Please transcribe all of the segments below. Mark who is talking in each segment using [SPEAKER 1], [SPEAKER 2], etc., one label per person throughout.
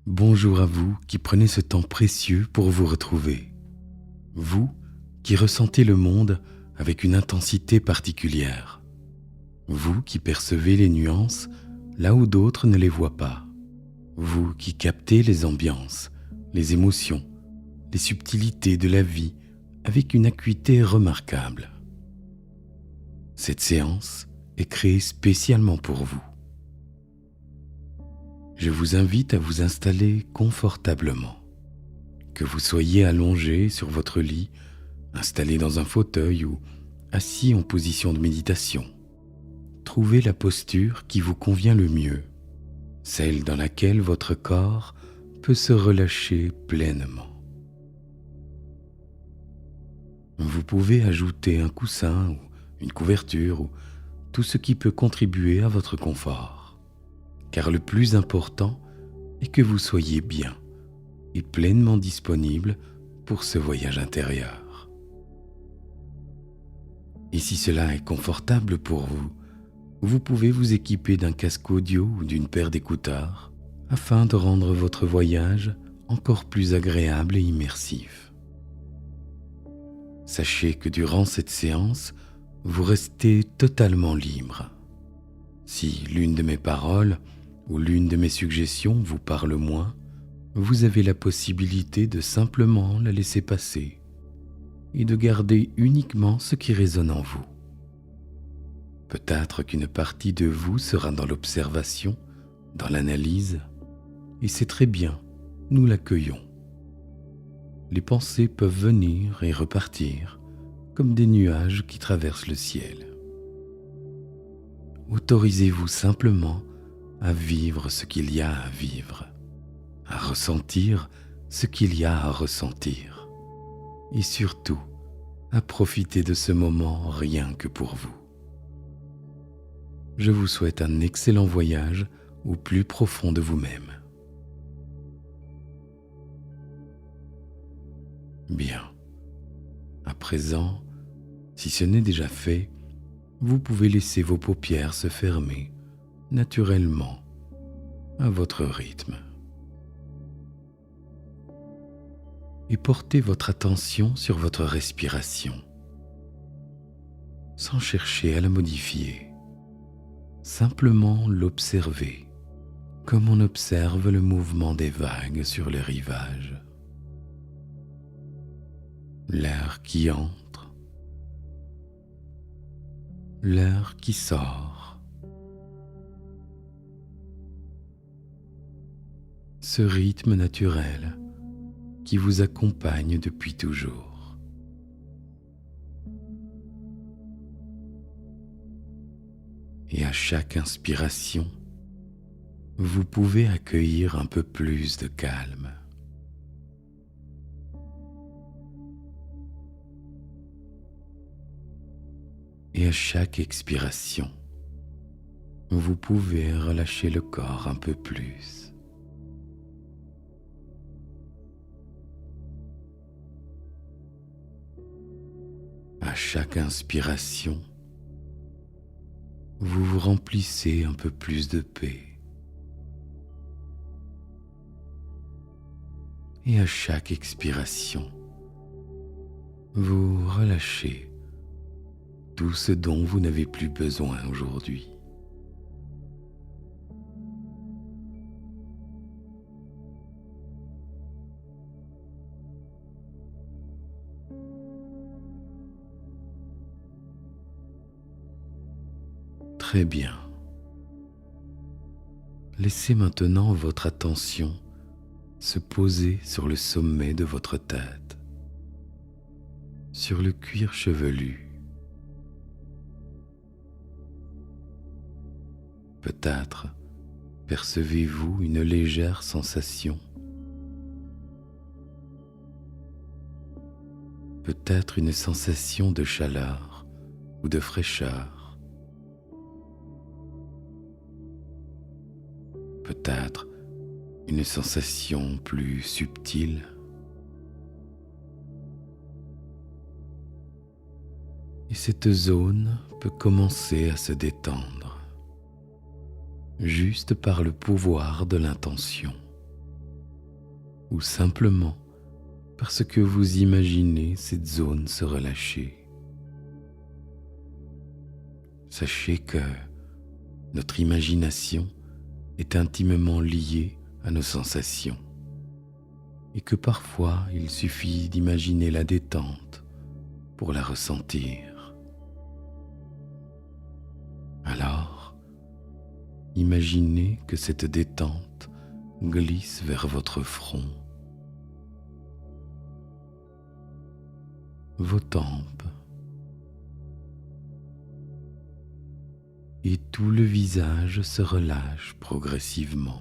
[SPEAKER 1] Bonjour à vous qui prenez ce temps précieux pour vous retrouver. Vous qui ressentez le monde avec une intensité particulière. Vous qui percevez les nuances là où d'autres ne les voient pas. Vous qui captez les ambiances, les émotions, les subtilités de la vie avec une acuité remarquable. Cette séance est créée spécialement pour vous. Je vous invite à vous installer confortablement. Que vous soyez allongé sur votre lit, installé dans un fauteuil ou assis en position de méditation. Trouvez la posture qui vous convient le mieux, celle dans laquelle votre corps peut se relâcher pleinement. Vous pouvez ajouter un coussin ou une couverture ou tout ce qui peut contribuer à votre confort. Car le plus important est que vous soyez bien et pleinement disponible pour ce voyage intérieur. Et si cela est confortable pour vous, vous pouvez vous équiper d'un casque audio ou d'une paire d'écouteurs afin de rendre votre voyage encore plus agréable et immersif. Sachez que durant cette séance, vous restez totalement libre. Si l'une de mes paroles ou l'une de mes suggestions vous parle moins, vous avez la possibilité de simplement la laisser passer et de garder uniquement ce qui résonne en vous. Peut-être qu'une partie de vous sera dans l'observation, dans l'analyse, et c'est très bien, nous l'accueillons. Les pensées peuvent venir et repartir comme des nuages qui traversent le ciel. Autorisez-vous simplement à vivre ce qu'il y a à vivre, à ressentir ce qu'il y a à ressentir, et surtout à profiter de ce moment rien que pour vous. Je vous souhaite un excellent voyage au plus profond de vous-même. Bien. À présent, si ce n'est déjà fait, vous pouvez laisser vos paupières se fermer naturellement, à votre rythme. Et portez votre attention sur votre respiration, sans chercher à la modifier. Simplement l'observer, comme on observe le mouvement des vagues sur les rivages. L'air qui entre, l'air qui sort. Ce rythme naturel qui vous accompagne depuis toujours. Et à chaque inspiration, vous pouvez accueillir un peu plus de calme. Et à chaque expiration, vous pouvez relâcher le corps un peu plus. À chaque inspiration, vous vous remplissez un peu plus de paix. Et à chaque expiration, vous relâchez tout ce dont vous n'avez plus besoin aujourd'hui. Très bien. Laissez maintenant votre attention se poser sur le sommet de votre tête, sur le cuir chevelu. Peut-être percevez-vous une légère sensation, peut-être une sensation de chaleur ou de fraîcheur. Peut-être une sensation plus subtile. Et cette zone peut commencer à se détendre, juste par le pouvoir de l'intention. ou simplement parce que vous imaginez cette zone se relâcher. Sachez que notre imagination est intimement liée à nos sensations et que parfois il suffit d'imaginer la détente pour la ressentir. Alors, imaginez que cette détente glisse vers votre front, vos tempes et tout le visage se relâche progressivement.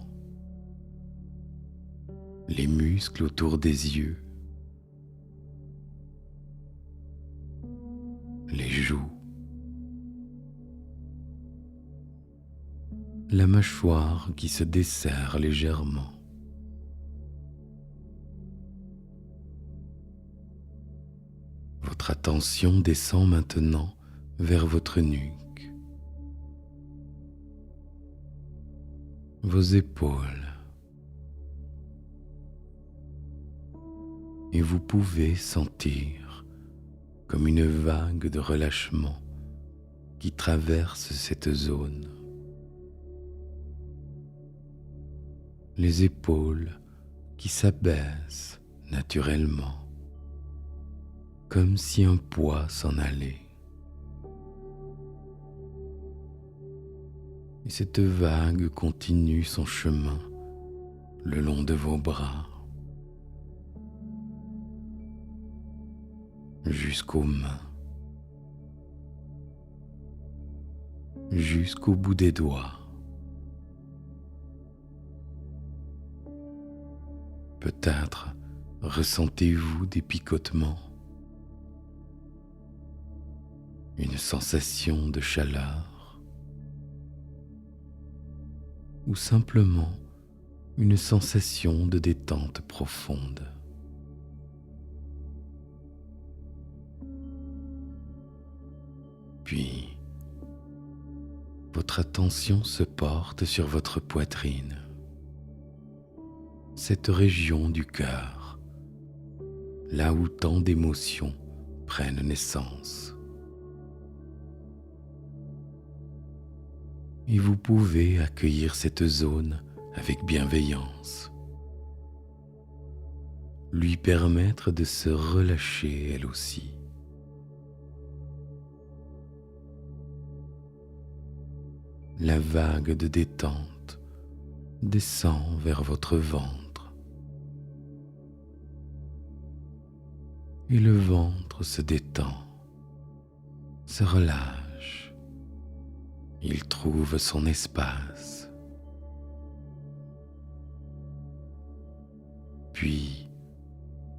[SPEAKER 1] Les muscles autour des yeux, les joues, la mâchoire qui se desserre légèrement. Votre attention descend maintenant vers votre nuque, vos épaules, et vous pouvez sentir comme une vague de relâchement qui traverse cette zone. Les épaules qui s'abaissent naturellement, comme si un poids s'en allait. Et cette vague continue son chemin le long de vos bras, jusqu'aux mains, jusqu'au bout des doigts. Peut-être ressentez-vous des picotements, une sensation de chaleur, ou simplement une sensation de détente profonde. Puis, votre attention se porte sur votre poitrine, cette région du cœur, là où tant d'émotions prennent naissance. Et vous pouvez accueillir cette zone avec bienveillance, lui permettre de se relâcher elle aussi. La vague de détente descend vers votre ventre et le ventre se détend, se relâche, il trouve son espace. Puis,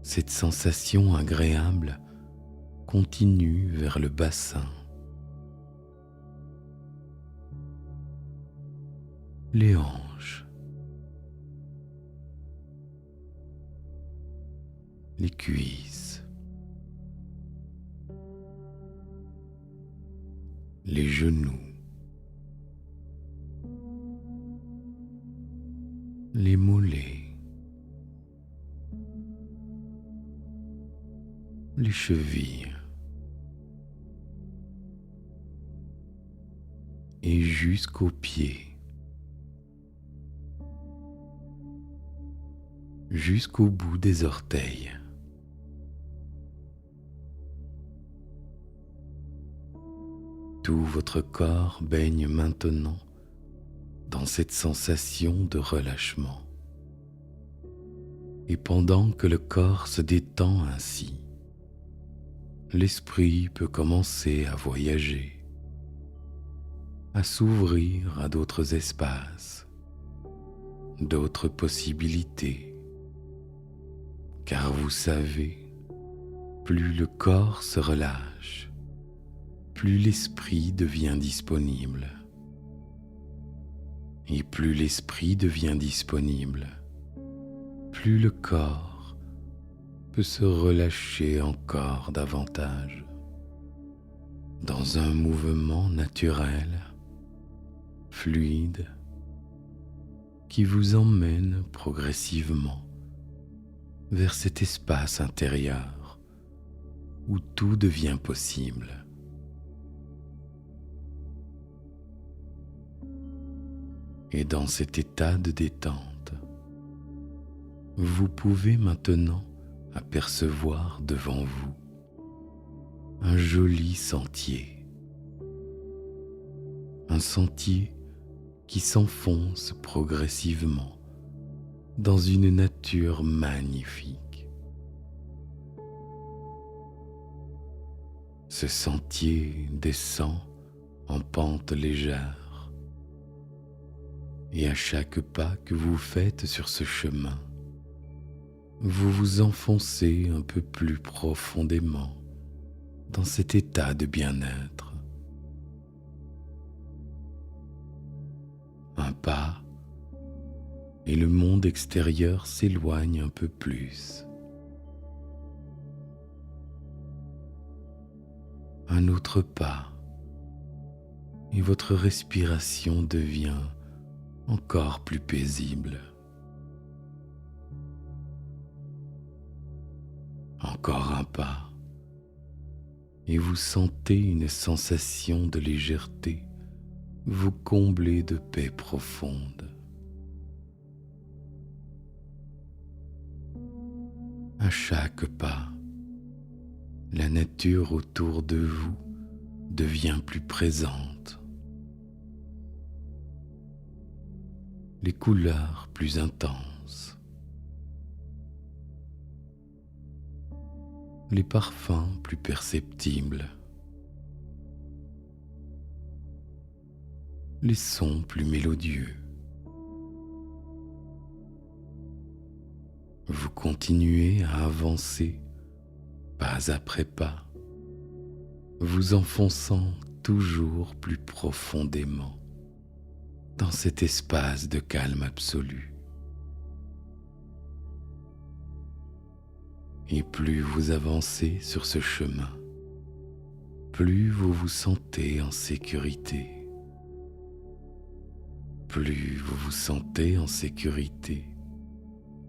[SPEAKER 1] cette sensation agréable continue vers le bassin, les hanches, les cuisses, les genoux, les mollets, les chevilles et jusqu'aux pieds, jusqu'au bout des orteils. Tout votre corps baigne maintenant dans cette sensation de relâchement. Et pendant que le corps se détend ainsi, l'esprit peut commencer à voyager, à s'ouvrir à d'autres espaces, d'autres possibilités. Car vous savez, plus le corps se relâche, plus l'esprit devient disponible. Et plus l'esprit devient disponible, plus le corps peut se relâcher encore davantage dans un mouvement naturel, fluide, qui vous emmène progressivement vers cet espace intérieur où tout devient possible. Et dans cet état de détente, vous pouvez maintenant apercevoir devant vous un joli sentier. Un sentier qui s'enfonce progressivement dans une nature magnifique. Ce sentier descend en pente légère et à chaque pas que vous faites sur ce chemin, vous vous enfoncez un peu plus profondément dans cet état de bien-être. Un pas et le monde extérieur s'éloigne un peu plus. Un autre pas et votre respiration devient encore plus paisible. Encore un pas et vous sentez une sensation de légèreté vous combler de paix profonde. À chaque pas, la nature autour de vous devient plus présente, les couleurs plus intenses, les parfums plus perceptibles, les sons plus mélodieux. Vous continuez à avancer pas après pas, vous enfonçant toujours plus profondément dans cet espace de calme absolu. Et plus vous avancez sur ce chemin, plus vous vous sentez en sécurité. Plus vous vous sentez en sécurité,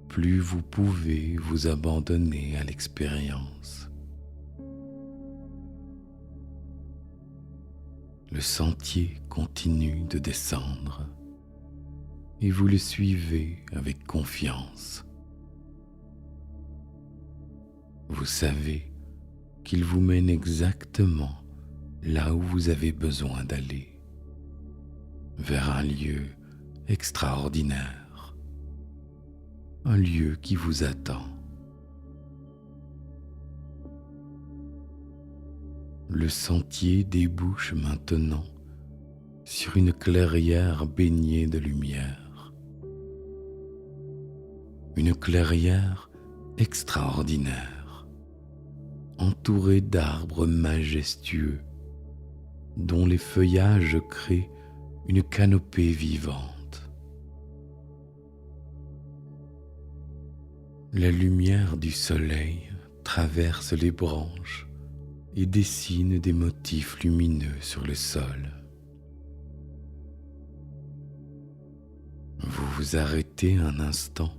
[SPEAKER 1] plus vous pouvez vous abandonner à l'expérience. Le sentier continue de descendre et vous le suivez avec confiance. Vous savez qu'il vous mène exactement là où vous avez besoin d'aller, vers un lieu extraordinaire, un lieu qui vous attend. Le sentier débouche maintenant sur une clairière baignée de lumière, une clairière extraordinaire, entourée d'arbres majestueux dont les feuillages créent une canopée vivante. La lumière du soleil traverse les branches et dessine des motifs lumineux sur le sol. Vous vous arrêtez un instant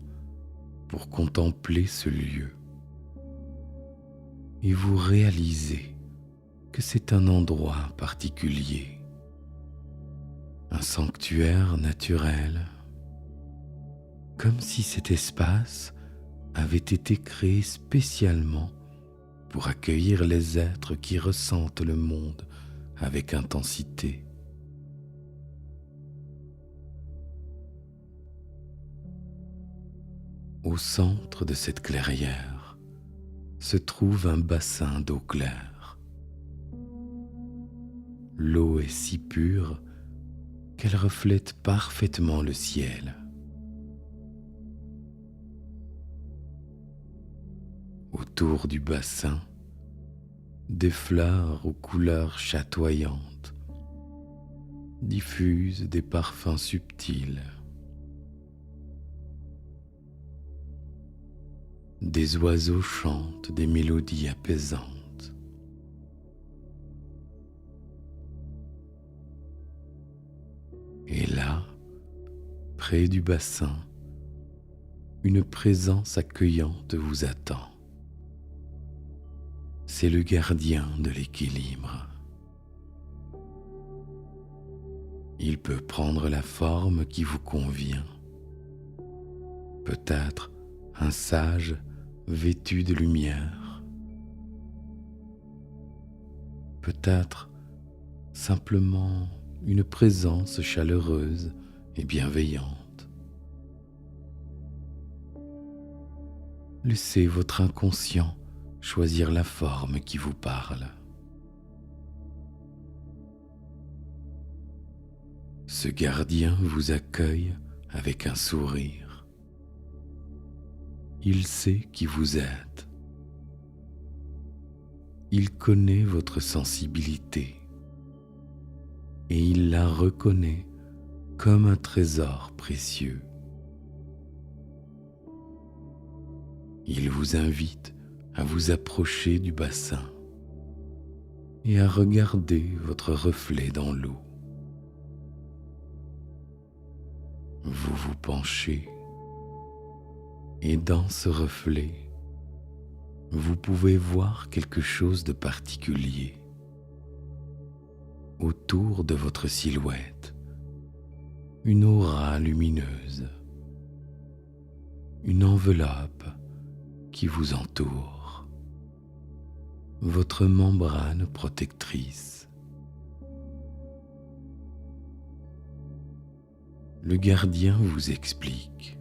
[SPEAKER 1] pour contempler ce lieu et vous réalisez que c'est un endroit particulier, un sanctuaire naturel, comme si cet espace avait été créé spécialement pour accueillir les êtres qui ressentent le monde avec intensité. Au centre de cette clairière se trouve un bassin d'eau claire. L'eau est si pure qu'elle reflète parfaitement le ciel. Autour du bassin, des fleurs aux couleurs chatoyantes diffusent des parfums subtils. Des oiseaux chantent des mélodies apaisantes. Et là, près du bassin, une présence accueillante vous attend. C'est le gardien de l'équilibre. Il peut prendre la forme qui vous convient. Peut-être un sage vêtu de lumière. Peut-être simplement une présence chaleureuse et bienveillante. Laissez votre inconscient choisir la forme qui vous parle. Ce gardien vous accueille avec un sourire. Il sait qui vous êtes. Il connaît votre sensibilité et il la reconnaît comme un trésor précieux. Il vous invite à vous approcher du bassin et à regarder votre reflet dans l'eau. Vous vous penchez et dans ce reflet, vous pouvez voir quelque chose de particulier. Autour de votre silhouette, une aura lumineuse, une enveloppe qui vous entoure, votre membrane protectrice. Le gardien vous explique.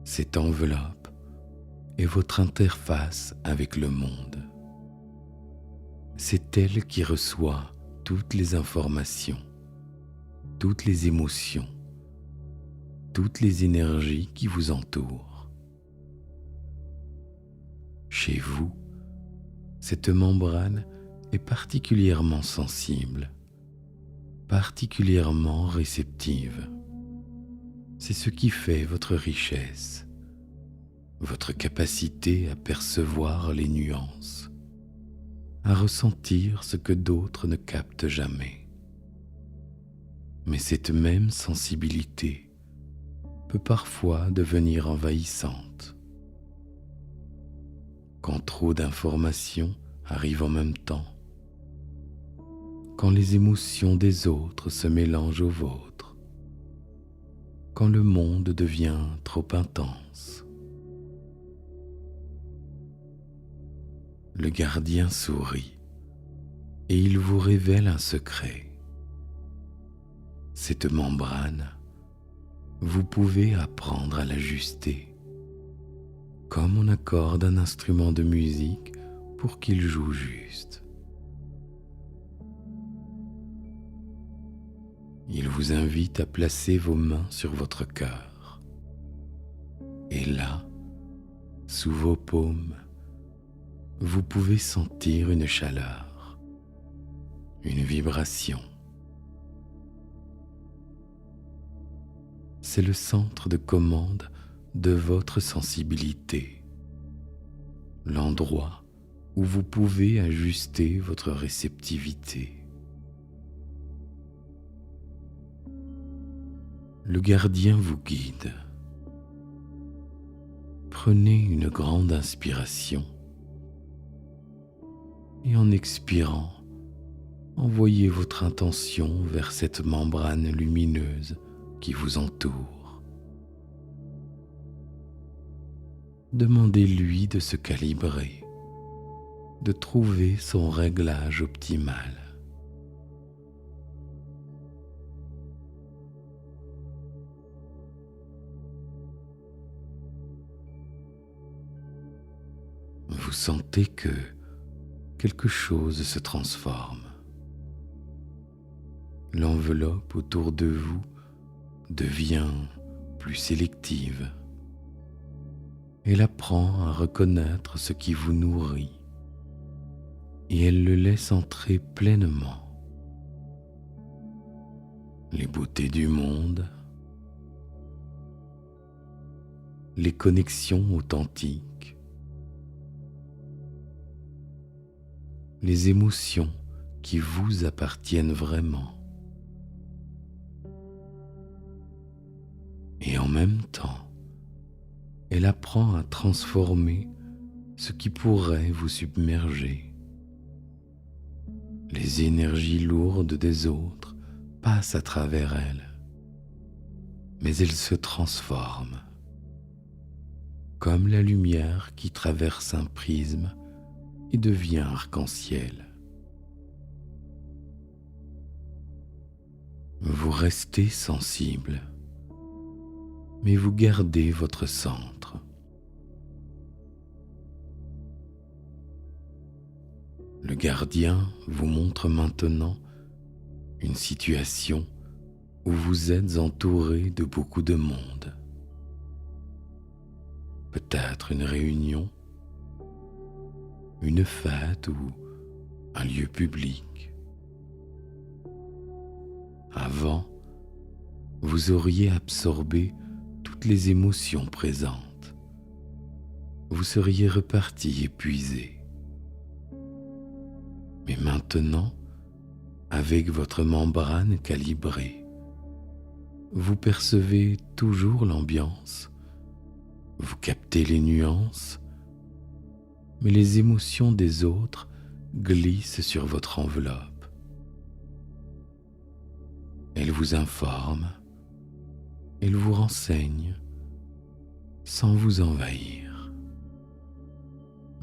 [SPEAKER 1] Cette enveloppe est votre interface avec le monde. C'est elle qui reçoit toutes les informations, toutes les émotions, toutes les énergies qui vous entourent. Chez vous, cette membrane est particulièrement sensible, particulièrement réceptive. C'est ce qui fait votre richesse, votre capacité à percevoir les nuances, à ressentir ce que d'autres ne captent jamais. Mais cette même sensibilité peut parfois devenir envahissante. Quand trop d'informations arrivent en même temps, quand les émotions des autres se mélangent aux vôtres, quand le monde devient trop intense. Le gardien sourit et il vous révèle un secret. Cette membrane, vous pouvez apprendre à l'ajuster, comme on accorde un instrument de musique pour qu'il joue juste. Il vous invite à placer vos mains sur votre cœur. Et là, sous vos paumes, vous pouvez sentir une chaleur, une vibration. C'est le centre de commande de votre sensibilité, l'endroit où vous pouvez ajuster votre réceptivité. Le gardien vous guide. Prenez une grande inspiration et en expirant, envoyez votre intention vers cette membrane lumineuse qui vous entoure. Demandez-lui de se calibrer, de trouver son réglage optimal. Vous sentez que quelque chose se transforme. L'enveloppe autour de vous devient plus sélective. Elle apprend à reconnaître ce qui vous nourrit et elle le laisse entrer pleinement. Les beautés du monde, les connexions authentiques, les émotions qui vous appartiennent vraiment. Et en même temps, elle apprend à transformer ce qui pourrait vous submerger. Les énergies lourdes des autres passent à travers elle, mais elles se transforment, comme la lumière qui traverse un prisme et devient arc-en-ciel. Vous restez sensible, mais vous gardez votre centre. Le gardien vous montre maintenant une situation où vous êtes entouré de beaucoup de monde. Peut-être une réunion, une fête ou un lieu public. Avant, vous auriez absorbé toutes les émotions présentes. Vous seriez reparti épuisé. Mais maintenant, avec votre membrane calibrée, vous percevez toujours l'ambiance, vous captez les nuances, mais les émotions des autres glissent sur votre enveloppe. Elles vous informent, elles vous renseignent, sans vous envahir.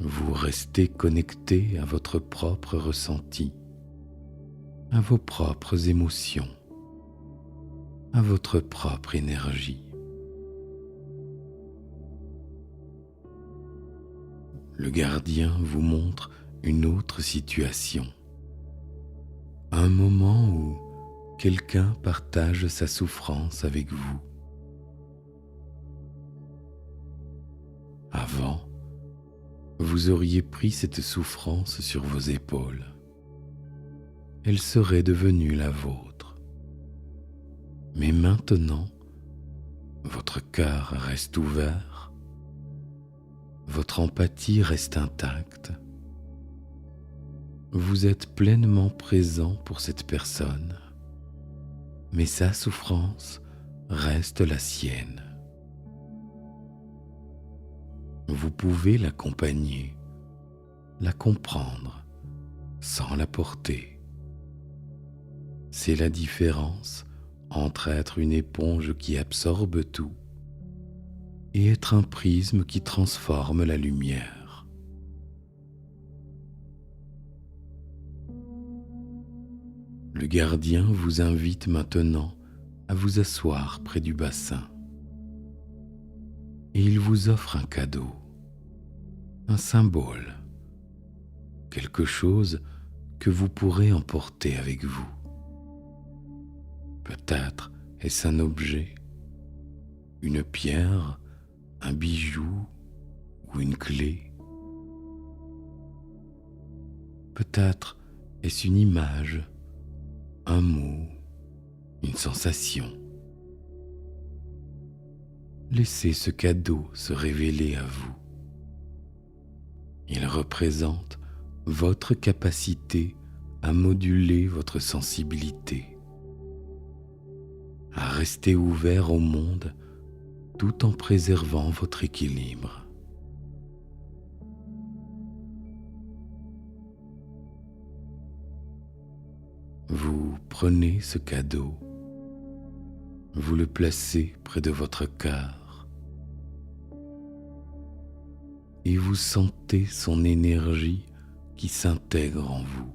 [SPEAKER 1] Vous restez connecté à votre propre ressenti, à vos propres émotions, à votre propre énergie. Le gardien vous montre une autre situation, un moment où quelqu'un partage sa souffrance avec vous. Avant, vous auriez pris cette souffrance sur vos épaules. Elle serait devenue la vôtre. Mais maintenant, votre cœur reste ouvert, votre empathie reste intacte. Vous êtes pleinement présent pour cette personne, mais sa souffrance reste la sienne. Vous pouvez l'accompagner, la comprendre, sans la porter. C'est la différence entre être une éponge qui absorbe tout et être un prisme qui transforme la lumière. Le gardien vous invite maintenant à vous asseoir près du bassin et il vous offre un cadeau, un symbole, quelque chose que vous pourrez emporter avec vous. Peut-être est-ce un objet, une pierre, un bijou ou une clé. Peut-être est-ce une image, un mot, une sensation. Laissez ce cadeau se révéler à vous. Il représente votre capacité à moduler votre sensibilité, à rester ouvert au monde tout en préservant votre équilibre. Vous prenez ce cadeau, vous le placez près de votre cœur et vous sentez son énergie qui s'intègre en vous.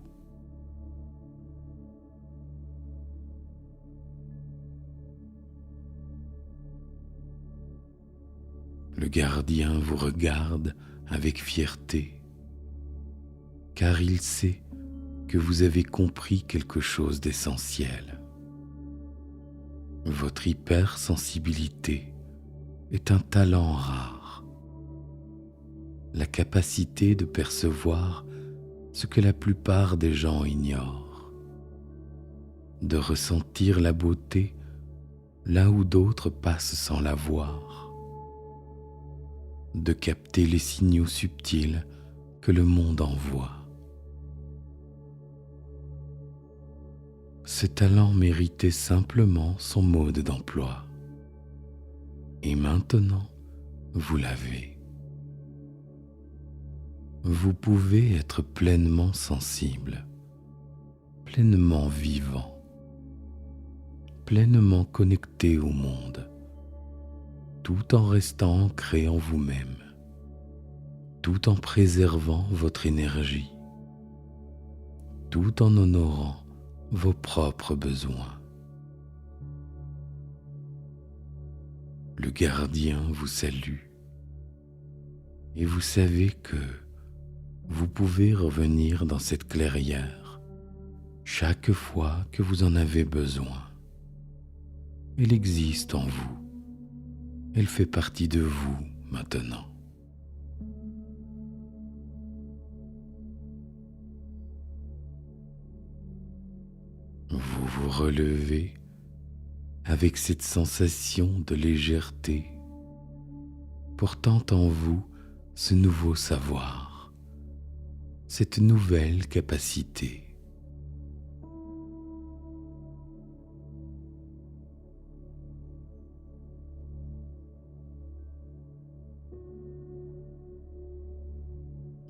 [SPEAKER 1] Le gardien vous regarde avec fierté, car il sait que vous avez compris quelque chose d'essentiel. Votre hypersensibilité est un talent rare, la capacité de percevoir ce que la plupart des gens ignorent, de ressentir la beauté là où d'autres passent sans la voir, de capter les signaux subtils que le monde envoie. Ce talent méritait simplement son mode d'emploi. Et maintenant, vous l'avez. Vous pouvez être pleinement sensible, pleinement vivant, pleinement connecté au monde, tout en restant ancré en vous-même, tout en préservant votre énergie, tout en honorant vos propres besoins. Le gardien vous salue et vous savez que vous pouvez revenir dans cette clairière chaque fois que vous en avez besoin. Elle existe en vous. Elle fait partie de vous maintenant. Vous vous relevez avec cette sensation de légèreté, portant en vous ce nouveau savoir, cette nouvelle capacité.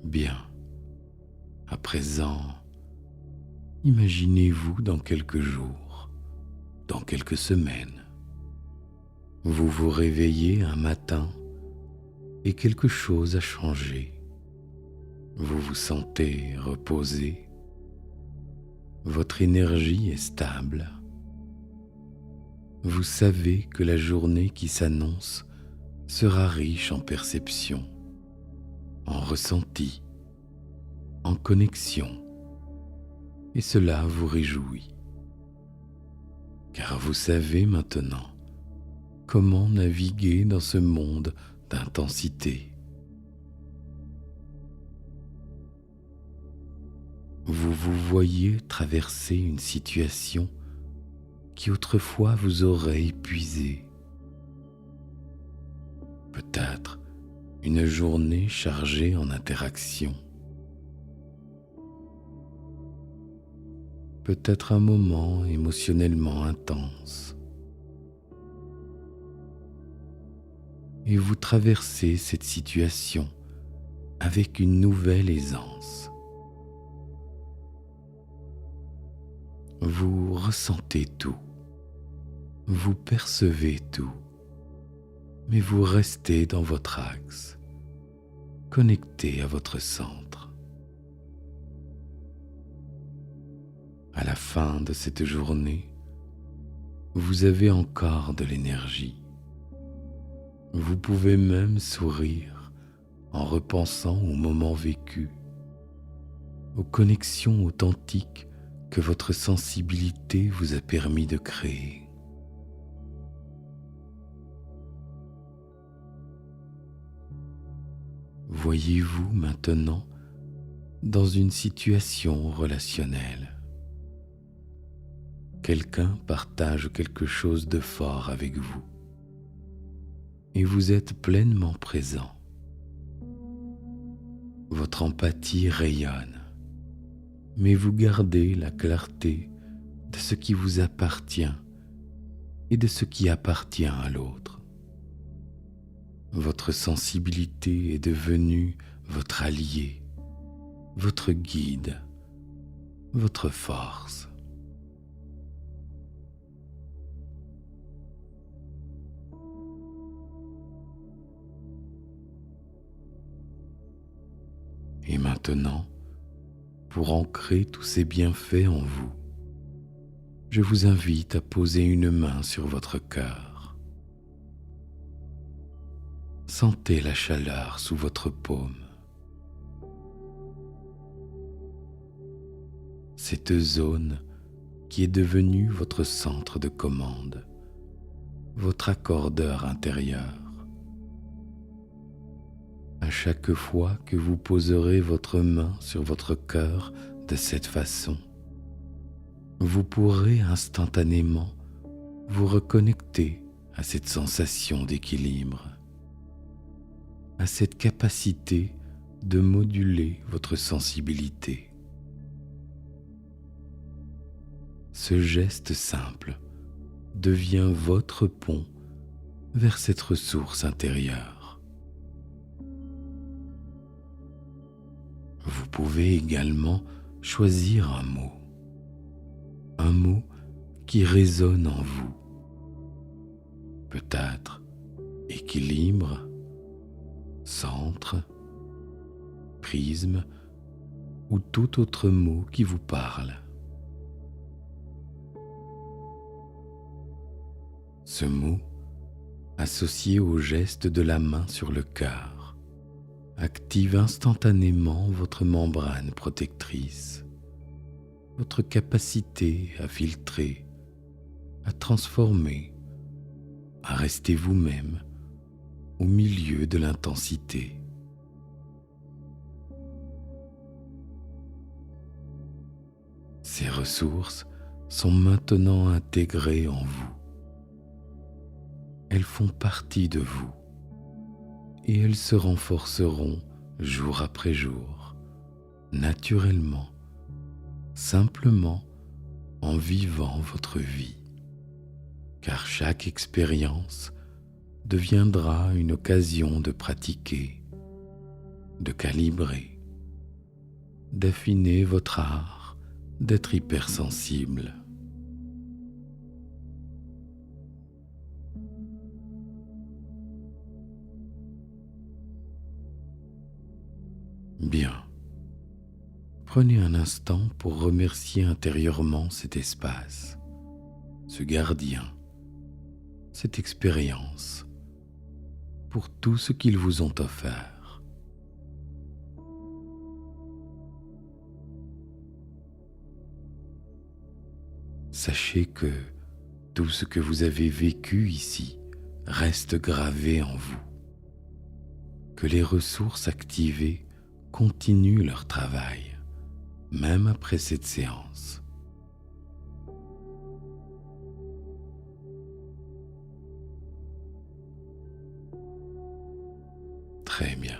[SPEAKER 1] Bien, à présent, imaginez-vous dans quelques jours, dans quelques semaines. Vous vous réveillez un matin et quelque chose a changé. Vous vous sentez reposé. Votre énergie est stable. Vous savez que la journée qui s'annonce sera riche en perceptions, en ressentis, en connexion, et cela vous réjouit. Car vous savez maintenant comment naviguer dans ce monde d'intensité. Vous vous voyez traverser une situation qui autrefois vous aurait épuisé. Peut-être une journée chargée en interactions. Peut-être un moment émotionnellement intense. Et vous traversez cette situation avec une nouvelle aisance. Vous ressentez tout, vous percevez tout, mais vous restez dans votre axe, connecté à votre centre. À la fin de cette journée, vous avez encore de l'énergie. Vous pouvez même sourire en repensant aux moments vécus, aux connexions authentiques que votre sensibilité vous a permis de créer. Voyez-vous maintenant dans une situation relationnelle. Quelqu'un partage quelque chose de fort avec vous et vous êtes pleinement présent. Votre empathie rayonne, mais vous gardez la clarté de ce qui vous appartient et de ce qui appartient à l'autre. Votre sensibilité est devenue votre allié, votre guide, votre force. Et maintenant, pour ancrer tous ces bienfaits en vous, je vous invite à poser une main sur votre cœur. Sentez la chaleur sous votre paume. Cette zone qui est devenue votre centre de commande, votre accordeur intérieur. À chaque fois que vous poserez votre main sur votre cœur de cette façon, vous pourrez instantanément vous reconnecter à cette sensation d'équilibre, à cette capacité de moduler votre sensibilité. Ce geste simple devient votre pont vers cette ressource intérieure. pouvez également choisir un mot qui résonne en vous. Peut-être équilibre, centre, prisme ou tout autre mot qui vous parle. Ce mot, associé au geste de la main sur le cœur, active instantanément votre membrane protectrice, votre capacité à filtrer, à transformer, à rester vous-même au milieu de l'intensité. Ces ressources sont maintenant intégrées en vous. Elles font partie de vous et elles se renforceront jour après jour, naturellement, simplement en vivant votre vie. Car chaque expérience deviendra une occasion de pratiquer, de calibrer, d'affiner votre art, d'être hypersensible. Bien. Prenez un instant pour remercier intérieurement cet espace, ce gardien, cette expérience, pour tout ce qu'ils vous ont offert. Sachez que tout ce que vous avez vécu ici reste gravé en vous, que les ressources activées continuent leur travail, même après cette séance. Très bien.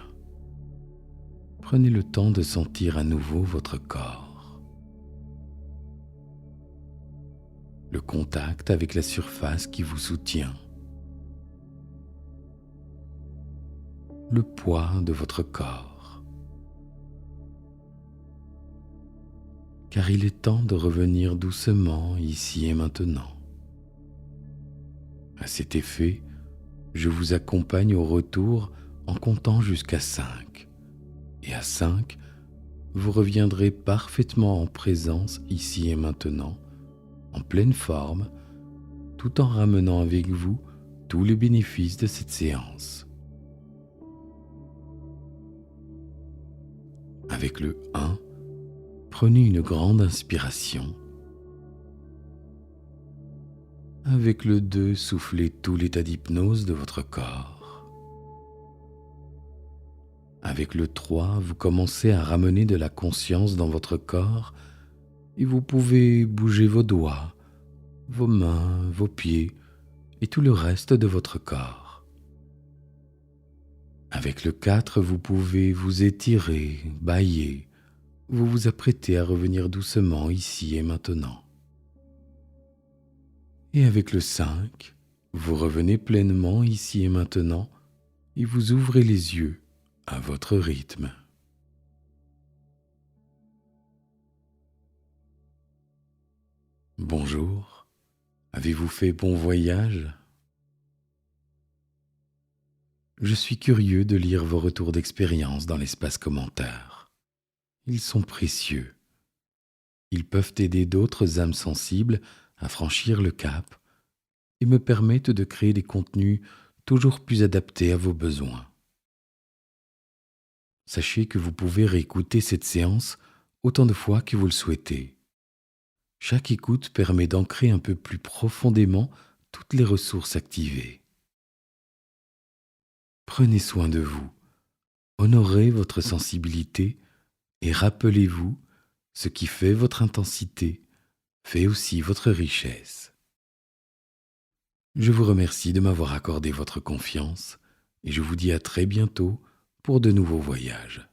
[SPEAKER 1] Prenez le temps de sentir à nouveau votre corps. Le contact avec la surface qui vous soutient. Le poids de votre corps. Car il est temps de revenir doucement ici et maintenant. À cet effet, je vous accompagne au retour en comptant jusqu'à 5. Et à 5, vous reviendrez parfaitement en présence ici et maintenant, en pleine forme, tout en ramenant avec vous tous les bénéfices de cette séance. Avec le 1, prenez une grande inspiration. Avec le 2, soufflez tout l'état d'hypnose de votre corps. Avec le 3, vous commencez à ramener de la conscience dans votre corps et vous pouvez bouger vos doigts, vos mains, vos pieds et tout le reste de votre corps. Avec le 4, vous pouvez vous étirer, bâiller, vous vous apprêtez à revenir doucement ici et maintenant. Et avec le 5, vous revenez pleinement ici et maintenant et vous ouvrez les yeux à votre rythme. Bonjour, avez-vous fait bon voyage? Je suis curieux de lire vos retours d'expérience dans l'espace commentaire. Ils sont précieux. Ils peuvent aider d'autres âmes sensibles à franchir le cap et me permettent de créer des contenus toujours plus adaptés à vos besoins. Sachez que vous pouvez réécouter cette séance autant de fois que vous le souhaitez. Chaque écoute permet d'ancrer un peu plus profondément toutes les ressources activées. Prenez soin de vous, honorez votre sensibilité et rappelez-vous, ce qui fait votre intensité fait aussi votre richesse. Je vous remercie de m'avoir accordé votre confiance et je vous dis à très bientôt pour de nouveaux voyages.